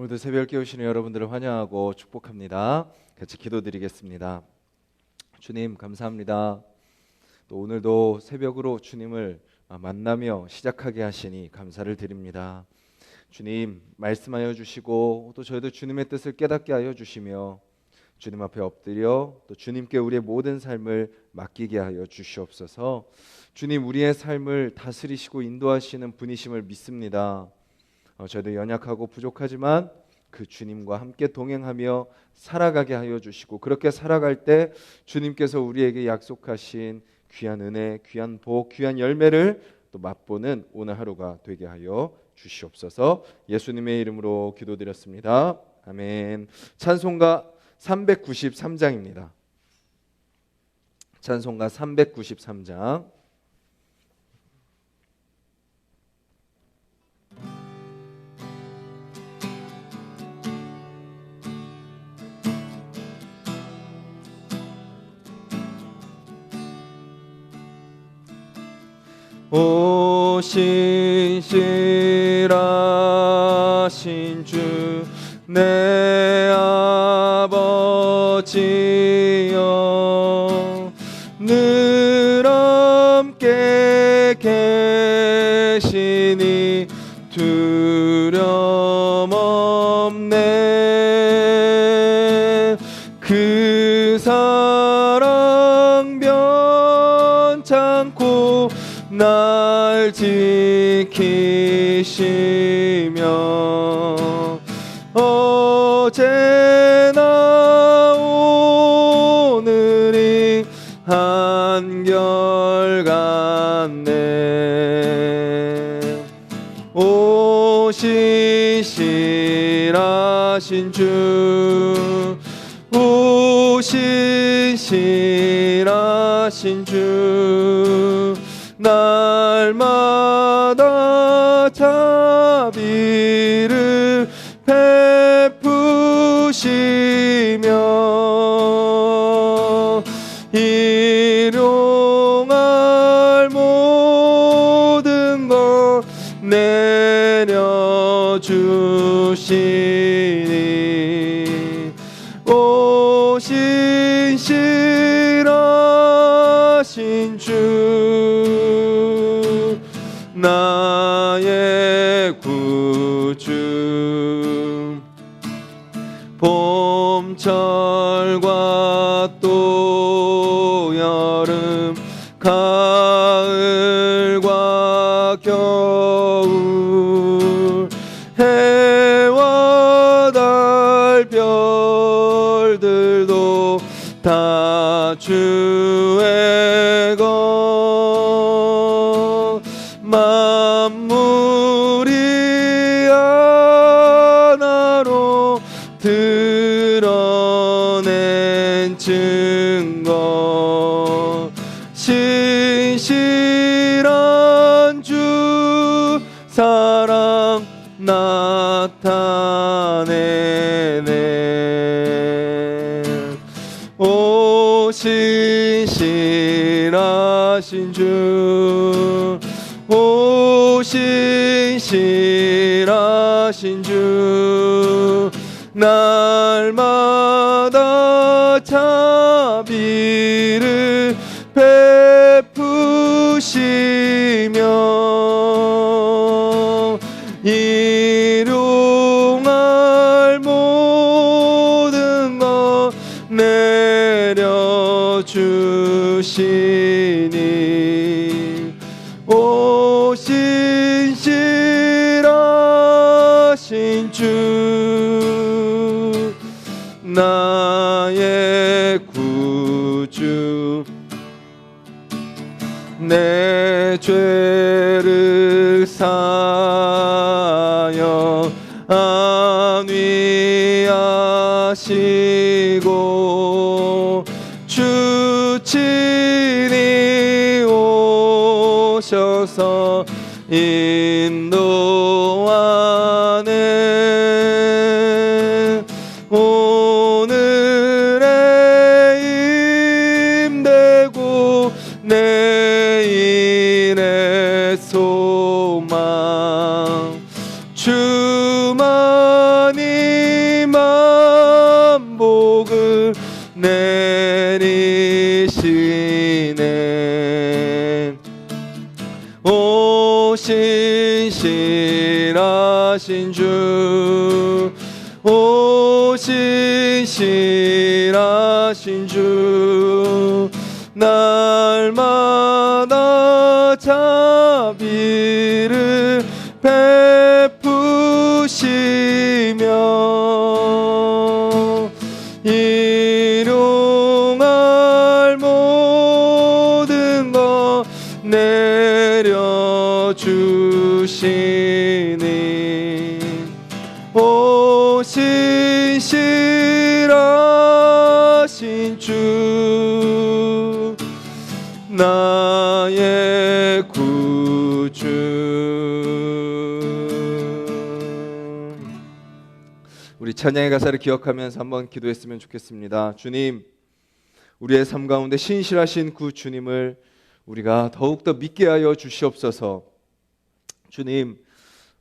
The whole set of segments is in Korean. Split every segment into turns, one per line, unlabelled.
오늘도 새벽 깨우시는 여러분들을 환영하고 축복합니다. 같이 기도드리겠습니다. 주님 감사합니다. 또 오늘도 새벽으로 주님을 만나며 시작하게 하시니 감사를 드립니다. 주님 말씀하여 주시고 또 저희도 주님의 뜻을 깨닫게 하여 주시며 주님 앞에 엎드려 또 주님께 우리의 모든 삶을 맡기게 하여 주시옵소서. 주님 우리의 삶을 다스리시고 인도하시는 분이심을 믿습니다. 저희도 연약하고 부족하지만 그 주님과 함께 동행하며 살아가게 하여 주시고 그렇게 살아갈 때 주님께서 우리에게 약속하신 귀한 은혜, 귀한 복, 귀한 열매를 또 맛보는 오늘 하루가 되게 하여 주시옵소서. 예수님의 이름으로 기도드렸습니다. 아멘. 찬송가 393장입니다. 찬송가 393장. 오 신실하신 주 내 아버지여 늘 함께 계시니 두려움 없네. 그 사랑 변찮고 날 지키시며 어제나 오늘이 한결같네. 오 신실하신 주, 오 신실하신 주, 날마다 자비를 베푸시며 일용할 모든 것 내려주시니 오 신실하신 주 나의 구주. 봄철과 또 여름 가을과 겨울 해와 달 별들도 다 주의 것. 만물이 하나로 드러낸 증거. 신실한 주 사랑 나타내네. 오 신실하신 주, 오 신실하신 주, 날마다 자비를 베푸시며 일용할 모든 것 내려주시니 오 신실하신 주 나의 구주. 내 죄를 사하여 안위하시고 주 친히 오셔서 인도하네. 오늘의 힘되고 내일의 소망 주만이 주시네. 오 신실하신 주, 오 신실하신 주, 날마다 자비를 베푸시며 일용할 모든 것 내려주시니 오 신실하신 주, 나의 구주. 우리 찬양의 가사를 기억하면서 한번 기도했으면 좋겠습니다. 주님, 우리의 삶 가운데 신실하신 그 주님을 우리가 더욱더 믿게 하여 주시옵소서. 주님,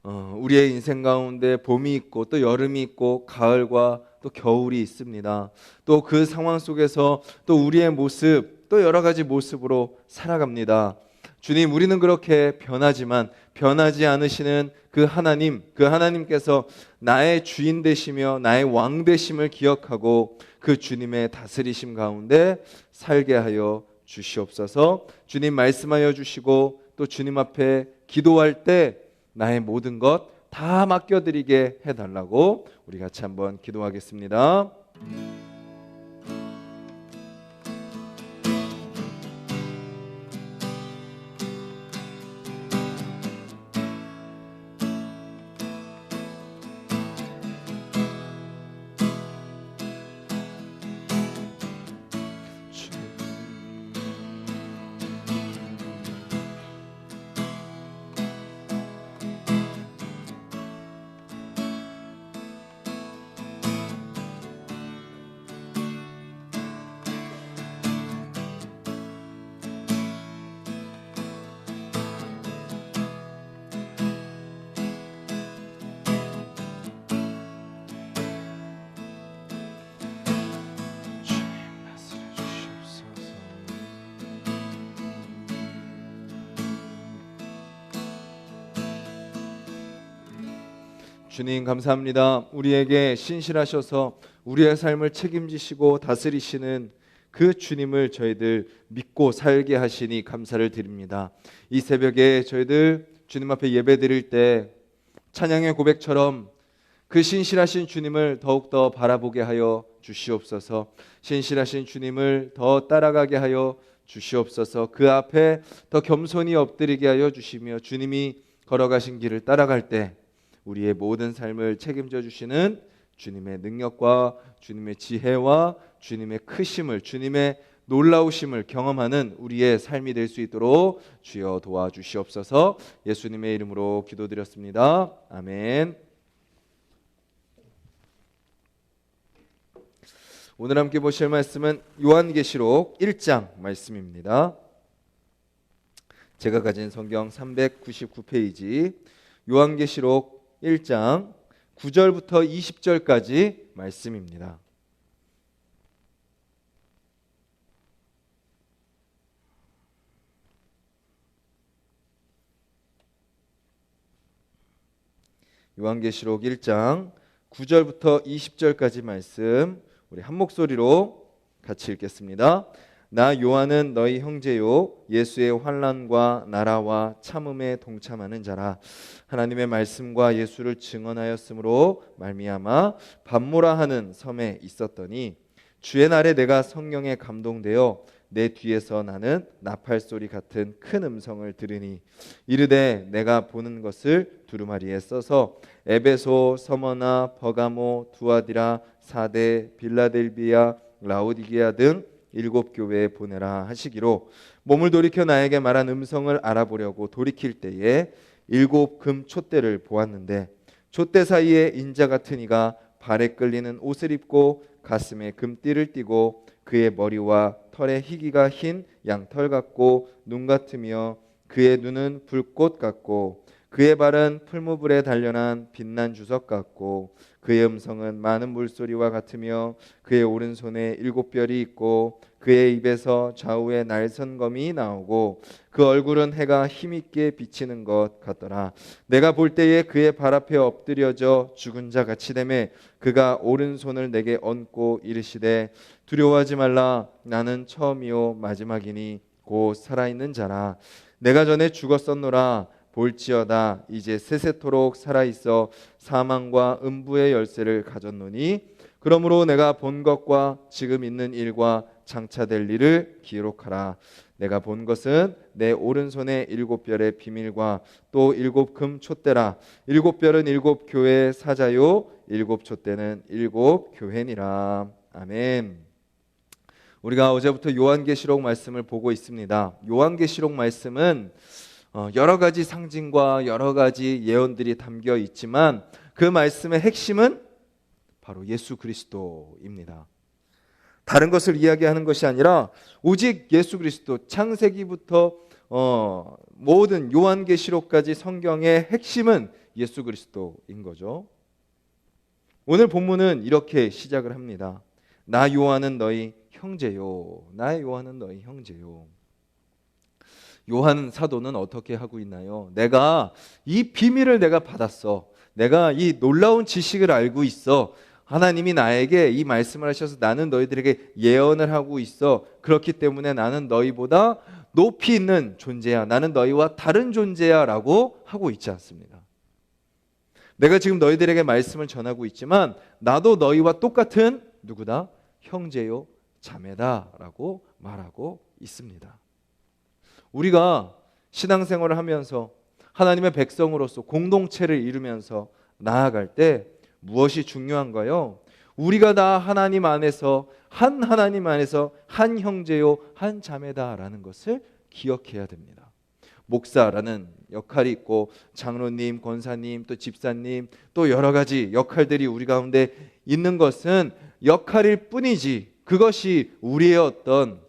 우리의 인생 가운데 봄이 있고 또 여름이 있고 가을과 또 겨울이 있습니다. 또 그 상황 속에서 또 우리의 모습, 또 여러 가지 모습으로 살아갑니다. 주님, 우리는 그렇게 변하지만 변하지 않으시는 그 하나님께서 나의 주인 되시며 나의 왕 되심을 기억하고 그 주님의 다스리심 가운데 살게 하여 주시옵소서. 주님 말씀하여 주시고 또 주님 앞에 기도할 때 나의 모든 것 다 맡겨드리게 해달라고 우리 같이 한번 기도하겠습니다. 주님 감사합니다. 우리에게 신실하셔서 우리의 삶을 책임지시고 다스리시는 그 주님을 저희들 믿고 살게 하시니 감사를 드립니다. 이 새벽에 저희들 주님 앞에 예배드릴 때 찬양의 고백처럼 그 신실하신 주님을 더욱더 바라보게 하여 주시옵소서. 신실하신 주님을 더 따라가게 하여 주시옵소서. 그 앞에 더 겸손히 엎드리게 하여 주시며 주님이 걸어가신 길을 따라갈 때 우리의 모든 삶을 책임져 주시는 주님의 능력과 주님의 지혜와 주님의 크심을, 주님의 놀라우심을 경험하는 우리의 삶이 될 수 있도록 주여 도와주시옵소서. 예수님의 이름으로 기도드렸습니다. 아멘. 오늘 함께 보실 말씀은 요한계시록 1장 말씀입니다. 제가 가진 성경 399페이지 요한계시록 1장 9절부터 20절까지 말씀입니다. 요한계시록 1장 9절부터 20절까지 말씀 우리 한 목소리로 같이 읽겠습니다. 나 요한은 너희 형제요 예수의 환난과 나라와 참음에 동참하는 자라. 하나님의 말씀과 예수를 증언하였으므로 말미암아 밤모라 하는 섬에 있었더니 주의 날에 내가 성령에 감동되어 내 뒤에서 나는 나팔 소리 같은 큰 음성을 들으니 이르되 내가 보는 것을 두루마리에 써서 에베소, 서머나, 버가모, 두아디라, 사데, 빌라델비아, 라오디게아 등 7 교회에 보내라 하시기로 몸을 돌이켜 나에게 말한 음성을 알아보려고 돌이킬 때에 7 금 촛대를 보았는데 촛대 사이에 인자 같은 이가 발에 끌리는 옷을 입고 가슴에 금띠를 띠고 그의 머리와 털의 희기가 흰 양털 같고 눈 같으며 그의 눈은 불꽃 같고 그의 발은 풀무불에 단련한 빛난 주석 같고 그의 음성은 많은 물소리와 같으며 그의 오른손에 7별이 있고 그의 입에서 좌우에 날선검이 나오고 그 얼굴은 해가 힘있게 비치는 것 같더라. 내가 볼 때에 그의 발 앞에 엎드려져 죽은 자 같이 되매 그가 오른손을 내게 얹고 이르시되 두려워하지 말라. 나는 처음이요 마지막이니 곧 살아있는 자라. 내가 전에 죽었었노라. 볼지어다 이제 세세토록 살아있어 사망과 음부의 열쇠를 가졌노니 그러므로 내가 본 것과 지금 있는 일과 장차 될 일을 기록하라. 내가 본 것은 내 오른손에 7별의 비밀과 또 7금 촛대라. 7별은 7교회의 사자요 7촛대는 7교회니라. 아멘. 우리가 어제부터 요한계시록 말씀을 보고 있습니다. 요한계시록 말씀은 여러 가지 상징과 여러 가지 예언들이 담겨 있지만 그 말씀의 핵심은 바로 예수 그리스도입니다. 다른 것을 이야기하는 것이 아니라 오직 예수 그리스도, 창세기부터 모든 요한계시록까지 성경의 핵심은 예수 그리스도인 거죠. 오늘 본문은 이렇게 시작을 합니다. 나 요한은 너희 형제요. 나 요한은 너희 형제요. 요한 사도는 어떻게 하고 있나요? 내가 이 비밀을 내가 받았어. 내가 이 놀라운 지식을 알고 있어. 하나님이 나에게 이 말씀을 하셔서 나는 너희들에게 예언을 하고 있어. 그렇기 때문에 나는 너희보다 높이 있는 존재야. 나는 너희와 다른 존재야 라고 하고 있지 않습니다. 내가 지금 너희들에게 말씀을 전하고 있지만 나도 너희와 똑같은 누구다? 형제요 자매다 라고 말하고 있습니다. 우리가 신앙생활을 하면서 하나님의 백성으로서 공동체를 이루면서 나아갈 때 무엇이 중요한가요? 우리가 다 하나님 안에서 한 하나님 안에서 한 형제요 한 자매다라는 것을 기억해야 됩니다. 목사라는 역할이 있고 장로님, 권사님, 또 집사님, 또 여러 가지 역할들이 우리 가운데 있는 것은 역할일 뿐이지 그것이 우리의 어떤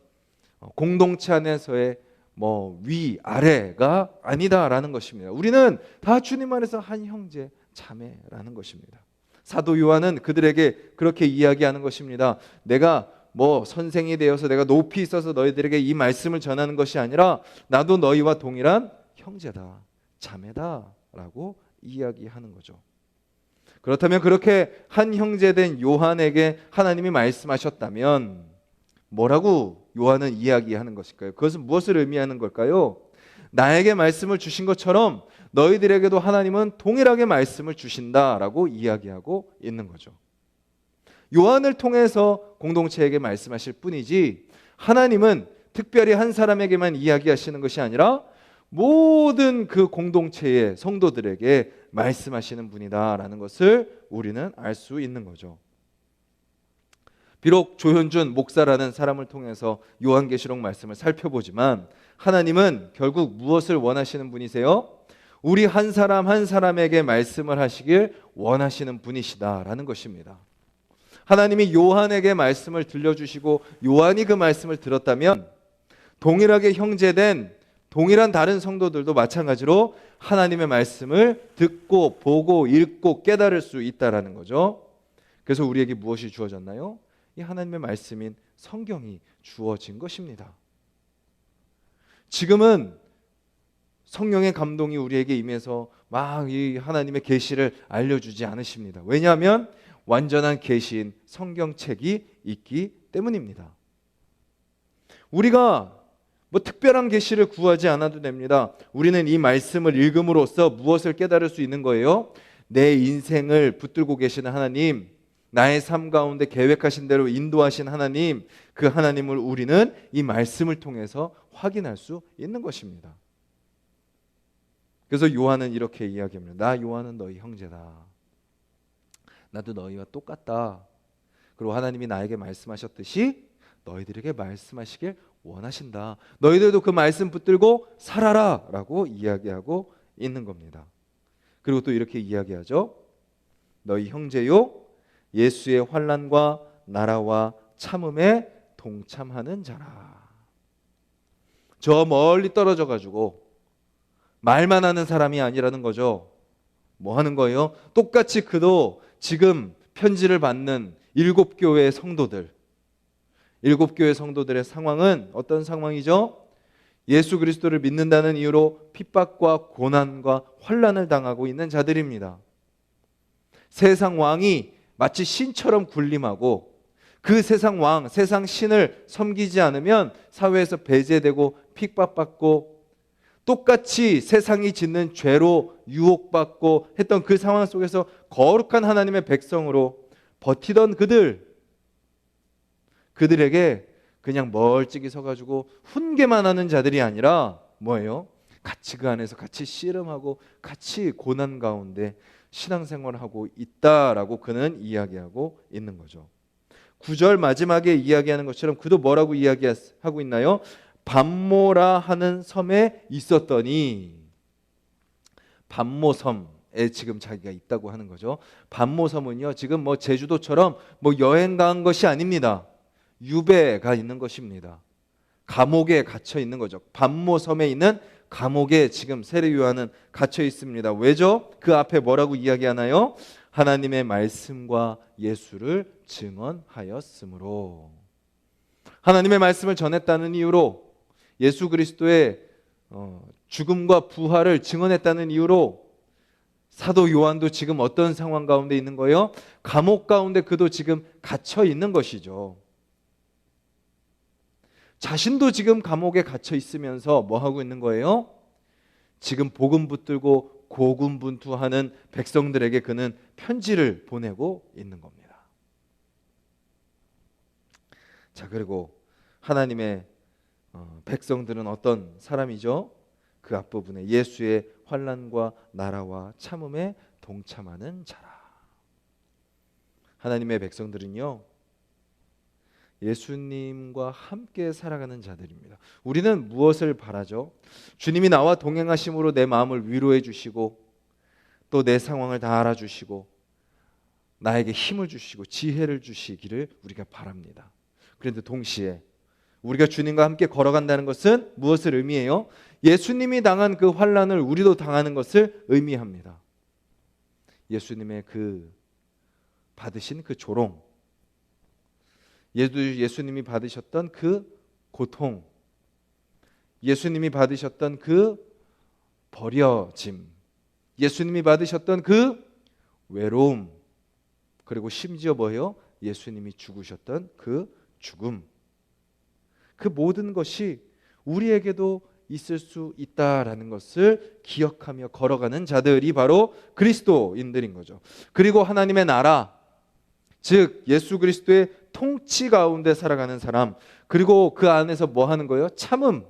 공동체 안에서의 위, 아래가 아니다라는 것입니다. 우리는 다 주님 안에서 한 형제, 자매라는 것입니다. 사도 요한은 그들에게 그렇게 이야기하는 것입니다. 내가 선생이 되어서 내가 높이 있어서 너희들에게 이 말씀을 전하는 것이 아니라 나도 너희와 동일한 형제다, 자매다라고 이야기하는 거죠. 그렇다면 그렇게 한 형제된 요한에게 하나님이 말씀하셨다면 뭐라고 요한은 이야기하는 것일까요? 그것은 무엇을 의미하는 걸까요? 나에게 말씀을 주신 것처럼 너희들에게도 하나님은 동일하게 말씀을 주신다라고 이야기하고 있는 거죠. 요한을 통해서 공동체에게 말씀하실 뿐이지 하나님은 특별히 한 사람에게만 이야기하시는 것이 아니라 모든 그 공동체의 성도들에게 말씀하시는 분이다라는 것을 우리는 알 수 있는 거죠. 비록 조현준 목사라는 사람을 통해서 요한계시록 말씀을 살펴보지만 하나님은 결국 무엇을 원하시는 분이세요? 우리 한 사람 한 사람에게 말씀을 하시길 원하시는 분이시다라는 것입니다. 하나님이 요한에게 말씀을 들려주시고 요한이 그 말씀을 들었다면 동일하게 형제된 동일한 다른 성도들도 마찬가지로 하나님의 말씀을 듣고 보고 읽고 깨달을 수 있다라는 거죠. 그래서 우리에게 무엇이 주어졌나요? 이 하나님의 말씀인 성경이 주어진 것입니다. 지금은 성령의 감동이 우리에게 임해서 막 이 하나님의 계시를 알려주지 않으십니다. 왜냐하면 완전한 계시인 성경책이 있기 때문입니다. 우리가 특별한 계시를 구하지 않아도 됩니다. 우리는 이 말씀을 읽음으로써 무엇을 깨달을 수 있는 거예요? 내 인생을 붙들고 계시는 하나님, 나의 삶 가운데 계획하신 대로 인도하신 하나님, 그 하나님을 우리는 이 말씀을 통해서 확인할 수 있는 것입니다. 그래서 요한은 이렇게 이야기합니다. 나 요한은 너희 형제다. 나도 너희와 똑같다. 그리고 하나님이 나에게 말씀하셨듯이 너희들에게 말씀하시길 원하신다. 너희들도 그 말씀 붙들고 살아라 라고 이야기하고 있는 겁니다. 그리고 또 이렇게 이야기하죠. 너희 형제요 예수의 환난과 나라와 참음에 동참하는 자라. 저 멀리 떨어져 가지고 말만 하는 사람이 아니라는 거죠. 뭐 하는 거예요? 똑같이 그도 지금 편지를 받는 일곱 교회의 성도들, 일곱 교회 성도들의 상황은 어떤 상황이죠? 예수 그리스도를 믿는다는 이유로 핍박과 고난과 환난을 당하고 있는 자들입니다. 세상 왕이 마치 신처럼 군림하고 그 세상 왕, 세상 신을 섬기지 않으면 사회에서 배제되고 핍박받고 똑같이 세상이 짓는 죄로 유혹받고 했던 그 상황 속에서 거룩한 하나님의 백성으로 버티던 그들에게 그냥 멀찍이 서가지고 훈계만 하는 자들이 아니라 뭐예요? 같이 그 안에서 같이 씨름하고 같이 고난 가운데 신앙생활을 하고 있다라고 그는 이야기하고 있는 거죠. 9절 마지막에 이야기하는 것처럼 그도 뭐라고 이야기하고 있나요? 밤모라 하는 섬에 있었더니, 밤모섬에 지금 자기가 있다고 하는 거죠. 밤모섬은요, 지금 뭐 제주도처럼 뭐 여행 간 것이 아닙니다. 유배가 있는 것입니다. 감옥에 갇혀 있는 거죠. 밤모섬에 있는 감옥에 지금 세례 요한은 갇혀 있습니다. 왜죠? 그 앞에 뭐라고 이야기하나요? 하나님의 말씀과 예수를 증언하였으므로. 하나님의 말씀을 전했다는 이유로, 예수 그리스도의 죽음과 부활을 증언했다는 이유로 사도 요한도 지금 어떤 상황 가운데 있는 거예요? 감옥 가운데 그도 지금 갇혀 있는 것이죠. 자신도 지금 감옥에 갇혀 있으면서 뭐 하고 있는 거예요? 지금 복음 붙들고 고군분투하는 백성들에게 그는 편지를 보내고 있는 겁니다. 자, 그리고 하나님의 백성들은 어떤 사람이죠? 그 앞부분에 예수의 환난과 나라와 참음에 동참하는 자라. 하나님의 백성들은요, 예수님과 함께 살아가는 자들입니다. 우리는 무엇을 바라죠? 주님이 나와 동행하심으로 내 마음을 위로해 주시고 또 내 상황을 다 알아주시고 나에게 힘을 주시고 지혜를 주시기를 우리가 바랍니다. 그런데 동시에 우리가 주님과 함께 걸어간다는 것은 무엇을 의미해요? 예수님이 당한 그 환난을 우리도 당하는 것을 의미합니다. 예수님의 그 받으신 그 조롱, 예수님이 받으셨던 그 고통, 예수님이 받으셨던 그 버려짐, 예수님이 받으셨던 그 외로움, 그리고 심지어 뭐예요? 예수님이 죽으셨던 그 죽음, 그 모든 것이 우리에게도 있을 수 있다라는 것을 기억하며 걸어가는 자들이 바로 그리스도인들인 거죠. 그리고 하나님의 나라, 즉 예수 그리스도의 통치 가운데 살아가는 사람, 그리고 그 안에서 뭐 하는 거예요? 참음.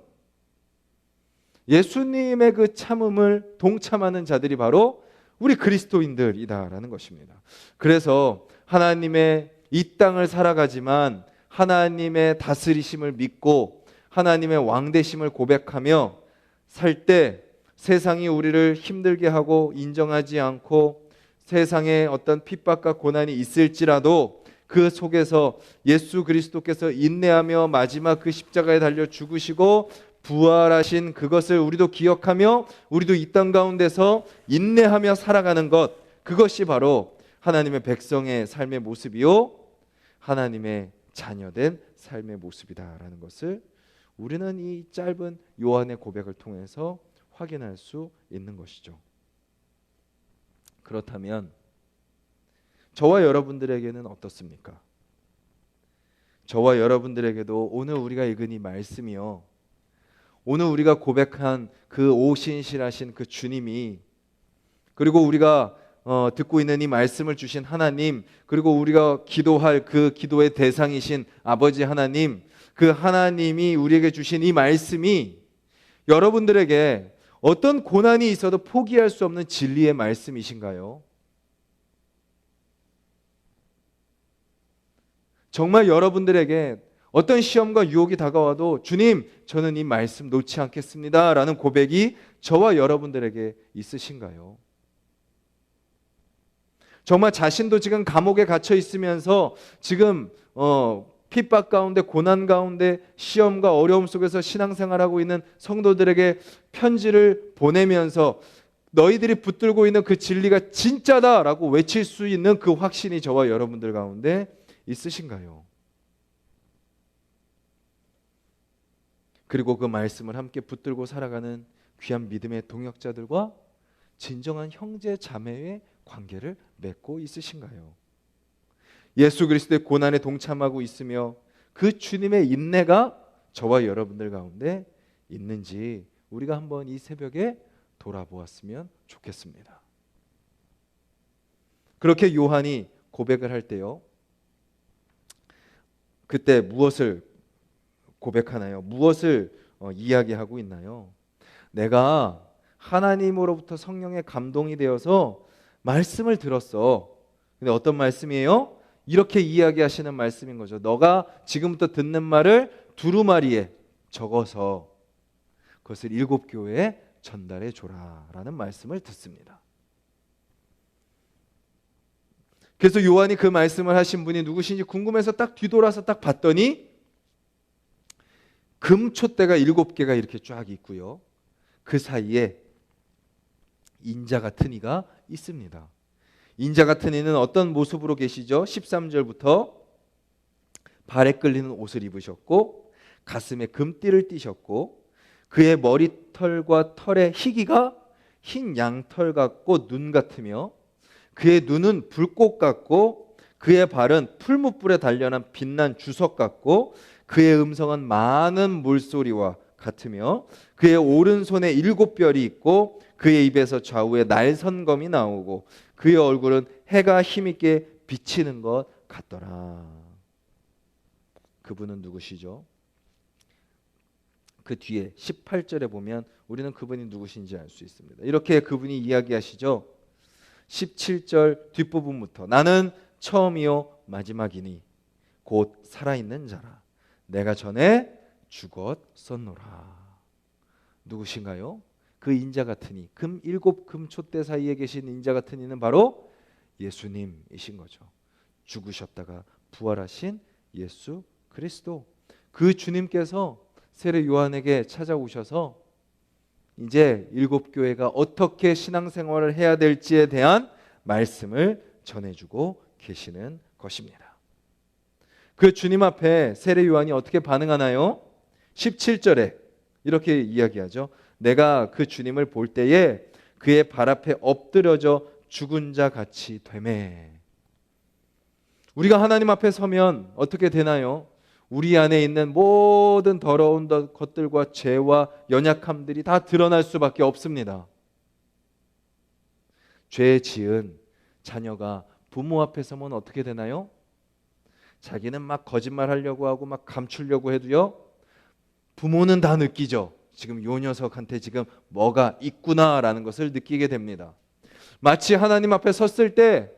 예수님의 그 참음을 동참하는 자들이 바로 우리 그리스도인들이다라는 것입니다. 그래서 하나님의 이 땅을 살아가지만 하나님의 다스리심을 믿고 하나님의 왕되심을 고백하며 살 때 세상이 우리를 힘들게 하고 인정하지 않고 세상에 어떤 핍박과 고난이 있을지라도 그 속에서 예수 그리스도께서 인내하며 마지막 그 십자가에 달려 죽으시고 부활하신 그것을 우리도 기억하며 우리도 이 땅 가운데서 인내하며 살아가는 것, 그것이 바로 하나님의 백성의 삶의 모습이요 하나님의 자녀된 삶의 모습이다라는 것을 우리는 이 짧은 요한의 고백을 통해서 확인할 수 있는 것이죠. 그렇다면 저와 여러분들에게는 어떻습니까? 저와 여러분들에게도 오늘 우리가 읽은 이 말씀이요, 오늘 우리가 고백한 그 오신실하신 그 주님이, 그리고 우리가 듣고 있는 이 말씀을 주신 하나님, 그리고 우리가 기도할 그 기도의 대상이신 아버지 하나님, 그 하나님이 우리에게 주신 이 말씀이 여러분들에게 어떤 고난이 있어도 포기할 수 없는 진리의 말씀이신가요? 정말 여러분들에게 어떤 시험과 유혹이 다가와도 주님, 저는 이 말씀 놓지 않겠습니다 라는 고백이 저와 여러분들에게 있으신가요? 정말 자신도 지금 감옥에 갇혀 있으면서 지금 핍박 가운데, 고난 가운데, 시험과 어려움 속에서 신앙생활하고 있는 성도들에게 편지를 보내면서 너희들이 붙들고 있는 그 진리가 진짜다라고 외칠 수 있는 그 확신이 저와 여러분들 가운데 있으신가요? 그리고 그 말씀을 함께 붙들고 살아가는 귀한 믿음의 동역자들과 진정한 형제 자매의 관계를 맺고 있으신가요? 예수 그리스도의 고난에 동참하고 있으며 그 주님의 인내가 저와 여러분들 가운데 있는지 우리가 한번 이 새벽에 돌아보았으면 좋겠습니다. 그렇게 요한이 고백을 할 때요, 그때 무엇을 고백하나요? 무엇을 이야기하고 있나요? 내가 하나님으로부터 성령의 감동이 되어서 말씀을 들었어. 근데 어떤 말씀이에요? 이렇게 이야기하시는 말씀인 거죠. 너가 지금부터 듣는 말을 두루마리에 적어서 그것을 7교회에 전달해 줘라 라는 말씀을 듣습니다. 그래서 요한이 그 말씀을 하신 분이 누구신지 궁금해서 딱 뒤돌아서 딱 봤더니 금촛대가 7개가 이렇게 쫙 있고요, 그 사이에 인자 같은 이가 있습니다. 인자 같은 이는 어떤 모습으로 계시죠? 13절부터 발에 끌리는 옷을 입으셨고 가슴에 금띠를 띠셨고 그의 머리털과 털의 희기가 흰 양털 같고 눈 같으며 그의 눈은 불꽃 같고 그의 발은 풀무불에 단련한 빛난 주석 같고 그의 음성은 많은 물소리와 같으며 그의 오른손에 7별이 있고 그의 입에서 좌우에 날선검이 나오고 그의 얼굴은 해가 힘있게 비치는 것 같더라. 그분은 누구시죠? 그 뒤에 18절에 보면 우리는 그분이 누구신지 알 수 있습니다. 이렇게 그분이 이야기하시죠. 17절 뒷부분부터 나는 처음이요 마지막이니 곧 살아있는 자라. 내가 전에 죽었었노라. 누구신가요? 그 인자 같은 이, 7금촛대 사이에 계신 인자 같은 이는 바로 예수님이신 거죠. 죽으셨다가 부활하신 예수 그리스도. 그 주님께서 세례 요한에게 찾아오셔서 이제 7교회가 어떻게 신앙생활을 해야 될지에 대한 말씀을 전해주고 계시는 것입니다. 그 주님 앞에 세례 요한이 어떻게 반응하나요? 17절에 이렇게 이야기하죠. 내가 그 주님을 볼 때에 그의 발 앞에 엎드려져 죽은 자 같이 되매. 우리가 하나님 앞에 서면 어떻게 되나요? 우리 안에 있는 모든 더러운 것들과 죄와 연약함들이 다 드러날 수밖에 없습니다. 죄 지은 자녀가 부모 앞에 서면 어떻게 되나요? 자기는 막 거짓말하려고 하고 막 감추려고 해도요, 부모는 다 느끼죠. 지금 요 녀석한테 지금 뭐가 있구나라는 것을 느끼게 됩니다. 마치 하나님 앞에 섰을 때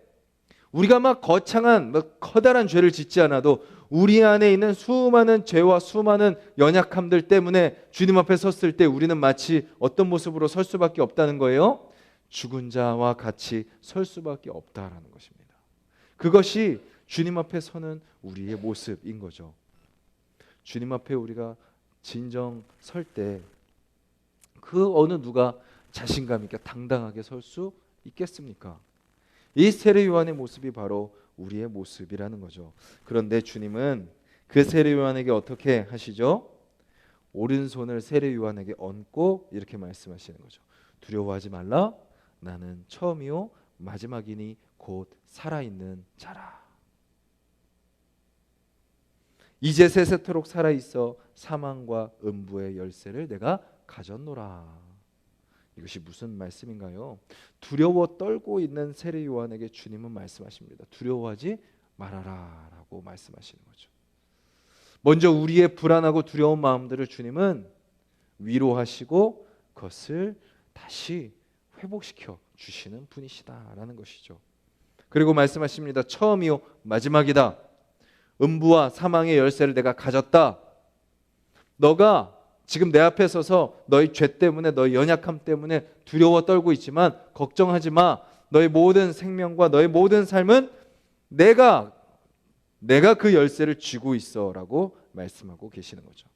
우리가 막 거창한 커다란 죄를 짓지 않아도 우리 안에 있는 수많은 죄와 수많은 연약함들 때문에 주님 앞에 섰을 때 우리는 마치 어떤 모습으로 설 수밖에 없다는 거예요? 죽은 자와 같이 설 수밖에 없다라는 것입니다. 그것이 주님 앞에 서는 우리의 모습인 거죠. 주님 앞에 우리가 진정 설 때 그 어느 누가 자신감 있게 당당하게 설 수 있겠습니까? 이 세례 요한의 모습이 바로 우리의 모습이라는 거죠. 그런데 주님은 그 세례 요한에게 어떻게 하시죠? 오른손을 세례 요한에게 얹고 이렇게 말씀하시는 거죠. 두려워하지 말라. 나는 처음이요 마지막이니 곧 살아있는 자라. 이제 세세토록 살아있어 사망과 음부의 열쇠를 내가 가졌노라. 이것이 무슨 말씀인가요? 두려워 떨고 있는 세례 요한에게 주님은 말씀하십니다. 두려워하지 말아라 라고 말씀하시는 거죠. 먼저 우리의 불안하고 두려운 마음들을 주님은 위로하시고 그것을 다시 회복시켜 주시는 분이시다라는 것이죠. 그리고 말씀하십니다. 처음이요 마지막이다. 음부와 사망의 열쇠를 내가 가졌다. 너가 지금 내 앞에 서서 너희 죄 때문에 너희 연약함 때문에 두려워 떨고 있지만 걱정하지 마. 너희 모든 생명과 너희 모든 삶은 내가 내가 그 열쇠를 쥐고 있어라고 말씀하고 계시는 거죠.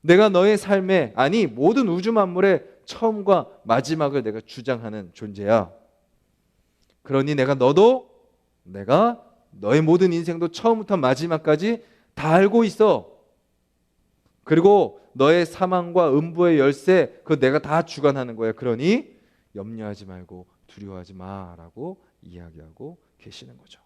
내가 너의 삶에, 아니 모든 우주 만물의 처음과 마지막을 내가 주장하는 존재야. 그러니 내가 너의 모든 인생도 처음부터 마지막까지 다 알고 있어. 그리고 너의 사망과 음부의 열쇠, 그거 내가 다 주관하는 거야. 그러니 염려하지 말고 두려워하지 마라고 이야기하고 계시는 거죠.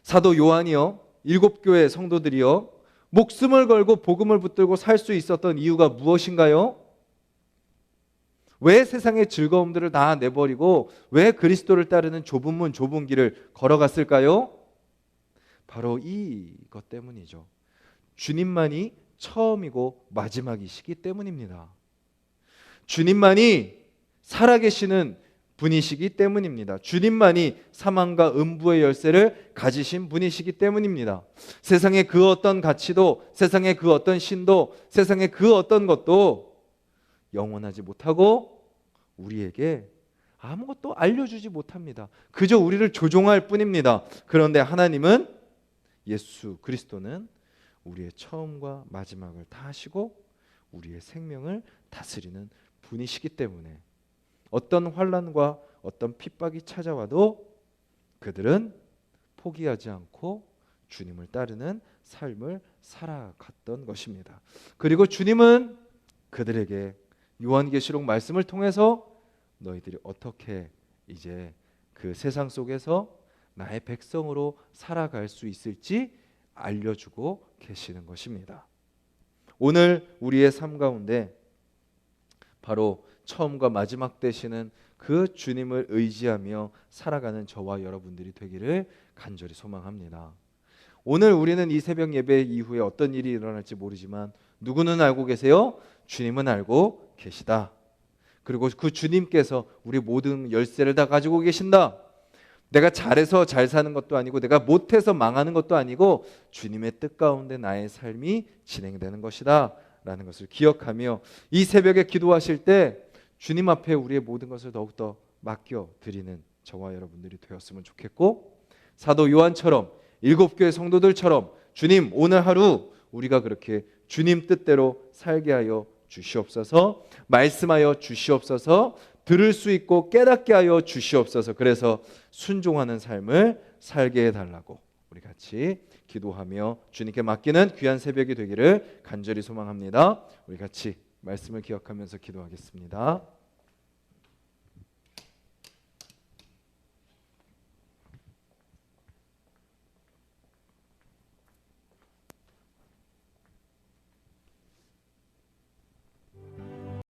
사도 요한이요, 7교회 성도들이요, 목숨을 걸고 복음을 붙들고 살 수 있었던 이유가 무엇인가요? 왜 세상의 즐거움들을 다 내버리고 왜 그리스도를 따르는 좁은 문 좁은 길을 걸어갔을까요? 바로 이것 때문이죠. 주님만이 처음이고 마지막이시기 때문입니다. 주님만이 살아계시는 분이시기 때문입니다. 주님만이 사망과 음부의 열쇠를 가지신 분이시기 때문입니다. 세상의 그 어떤 가치도, 세상의 그 어떤 신도, 세상의 그 어떤 것도 영원하지 못하고 우리에게 아무것도 알려주지 못합니다. 그저 우리를 조종할 뿐입니다. 그런데 하나님은, 예수 그리스도는 우리의 처음과 마지막을 다 하시고 우리의 생명을 다스리는 분이시기 때문에 어떤 환난과 어떤 핍박이 찾아와도 그들은 포기하지 않고 주님을 따르는 삶을 살아갔던 것입니다. 그리고 주님은 그들에게 요한계시록 말씀을 통해서 너희들이 어떻게 이제 그 세상 속에서 나의 백성으로 살아갈 수 있을지 알려주고 계시는 것입니다. 오늘 우리의 삶 가운데 바로 처음과 마지막 되시는 그 주님을 의지하며 살아가는 저와 여러분들이 되기를 간절히 소망합니다. 오늘 우리는 이 새벽 예배 이후에 어떤 일이 일어날지 모르지만 누구는 알고 계세요? 주님은 알고 계시다. 그리고 그 주님께서 우리 모든 열쇠를 다 가지고 계신다. 내가 잘해서 잘 사는 것도 아니고 내가 못해서 망하는 것도 아니고 주님의 뜻 가운데 나의 삶이 진행되는 것이다 라는 것을 기억하며 이 새벽에 기도하실 때 주님 앞에 우리의 모든 것을 더욱더 맡겨드리는 저와 여러분들이 되었으면 좋겠고, 사도 요한처럼 7교회 성도들처럼 주님 오늘 하루 우리가 그렇게 주님 뜻대로 살게 하여 주시옵소서, 말씀하여 주시옵소서, 들을 수 있고 깨닫게 하여 주시옵소서. 그래서 순종하는 삶을 살게 해달라고 우리 같이 기도하며 주님께 맡기는 귀한 새벽이 되기를 간절히 소망합니다. 우리 같이 말씀을 기억하면서 기도하겠습니다.